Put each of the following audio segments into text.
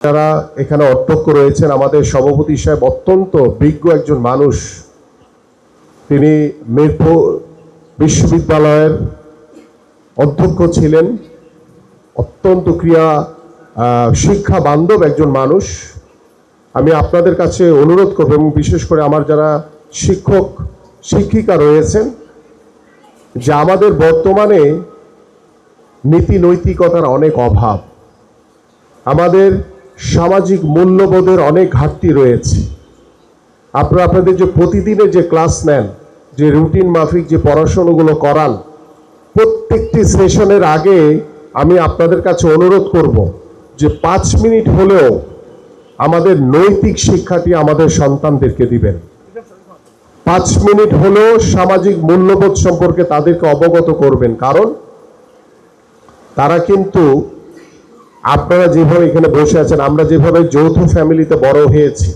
যারা এখানে অধ্যক্ষ রয়েছেন, আমাদের সভাপতি সাহেব অত্যন্ত বিজ্ঞ একজন মানুষ। তিনি মিরপুর বিশ্ববিদ্যালয়ের অধ্যক্ষ ছিলেন, অত্যন্ত শিক্ষা বান্ধব একজন মানুষ। আমি আপনাদের কাছে অনুরোধ করব, এবং বিশেষ করে আমার যারা শিক্ষক শিক্ষিকা রয়েছেন, যে আমাদের বর্তমানে নীতি নৈতিকতার অনেক অভাব, আমাদের সামাজিক মূল্যবোধের অনেক ঘাটতি রয়েছে। আপনারা আপনাদের যে প্রতিদিনের যে ক্লাস নেন, যে রুটিন মাফিক যে পড়াশোনাগুলো করান, প্রত্যেকটি সেশনের আগে আমি আপনাদের কাছে অনুরোধ করব যে 5 মিনিট হলেও আমাদের নৈতিক শিক্ষাটি আমাদের সন্তানদেরকে দিবেন। 5 মিনিট হলেও সামাজিক মূল্যবোধ সম্পর্কে তাদেরকে অবগত করবেন। কারণ তারা কিন্তু, আপনারা যেভাবে এখানে বসে আছেন, আমরা যেভাবে যৌথ ফ্যামিলিতে বড় হয়েছি,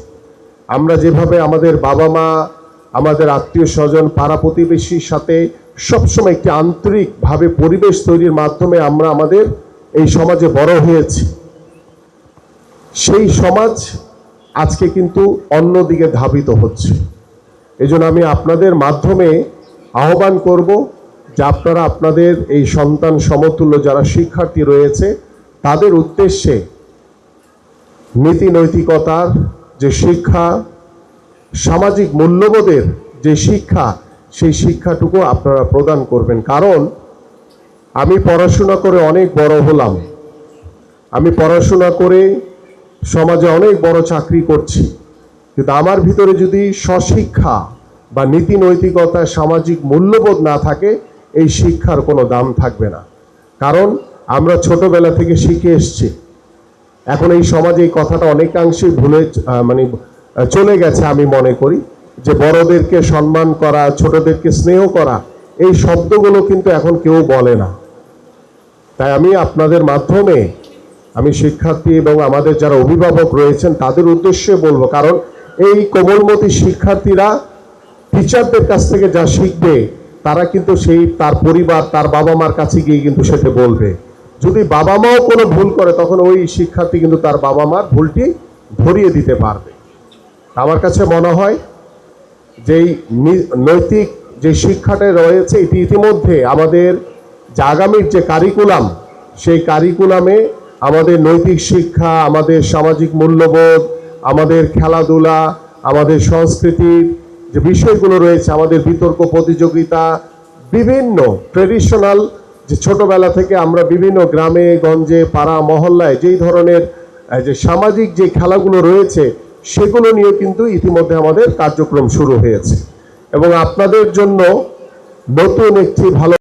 আমরা যেভাবে আমাদের বাবা মা, আমাদের আত্মীয় স্বজন, পাড়া প্রতিবেশীর সাথে সবসময় একটি আন্তরিকভাবে পরিবেশ তৈরির মাধ্যমে আমরা আমাদের এই সমাজে বড় হয়েছি, সেই সমাজ আজকে কিন্তু অন্যদিকে ধাবিত হচ্ছে। এজন্য আমি আপনাদের মাধ্যমে আহ্বান করব যে আপনারা আপনাদের এই সন্তান সমতুল্য যারা শিক্ষার্থী রয়েছে, তাদের উদ্দেশ্যে নীতি নৈতিকতার যে শিক্ষা, সামাজিক মূল্যবোধের যে শিক্ষা, সেই শিক্ষাটুকু আপনারা প্রদান করবেন। কারণ আমি পড়াশোনা করে অনেক বড় হলাম, আমি পড়াশোনা করে সমাজে অনেক বড় চাকরি করছি, কিন্তু আমার ভিতরে যদি স্বশিক্ষা বা নীতি নৈতিকতা, সামাজিক মূল্যবোধ না থাকে, এই শিক্ষার কোনো দাম থাকবে না। কারণ আমরা ছোটবেলা থেকে শিখে এসছি। এখন এই সমাজে এই কথাটা অনেকাংশে চলে গেছে। আমি মনে করি যে বড়দেরকে সম্মান করা, ছোটদেরকে স্নেহ করা, এই শব্দগুলো কিন্তু এখন কেউ বলে না। তাই আমি আপনাদের মাধ্যমে আমি শিক্ষার্থী এবং আমাদের যারা অভিভাবক রয়েছেন তাদের উদ্দেশ্যে বলবো, কারণ এই কোমলমতি শিক্ষার্থীরা টিচারদের কাছ থেকে যা শিখবে, তারা কিন্তু সেই তার পরিবার, তার বাবা মার কাছে গিয়ে কিন্তু সেটা বলবে। যদি বাবা মাও কোনো ভুল করে, তখন ওই শিক্ষার্থী কিন্তু তার বাবা মার ভুলটি ধরিয়ে দিতে পারবে। আমার কাছে মনে হয় যেই নৈতিক যে শিক্ষাটা রয়েছে, এটি ইতিমধ্যে আমাদের যে আগামীর যে কারিকুলাম, সেই কারিকুলামে আমাদের নৈতিক শিক্ষা, আমাদের সামাজিক মূল্যবোধ, আমাদের খেলাধুলা, আমাদের সংস্কৃতির যে বিষয়গুলো রয়েছে, আমাদের বিতর্ক প্রতিযোগিতা, বিভিন্ন ট্রেডিশনাল যে ছোটবেলা থেকে আমরা বিভিন্ন গ্রামে গঞ্জে পাড়া মহল্লায় যেই ধরনের যে সামাজিক যে খেলাগুলো রয়েছে, সেগুলো নিয়ে কিন্তু ইতিমধ্যে আমাদের কার্যক্রম শুরু হয়েছে। এবং আপনাদের জন্য নতুন একটি ভালো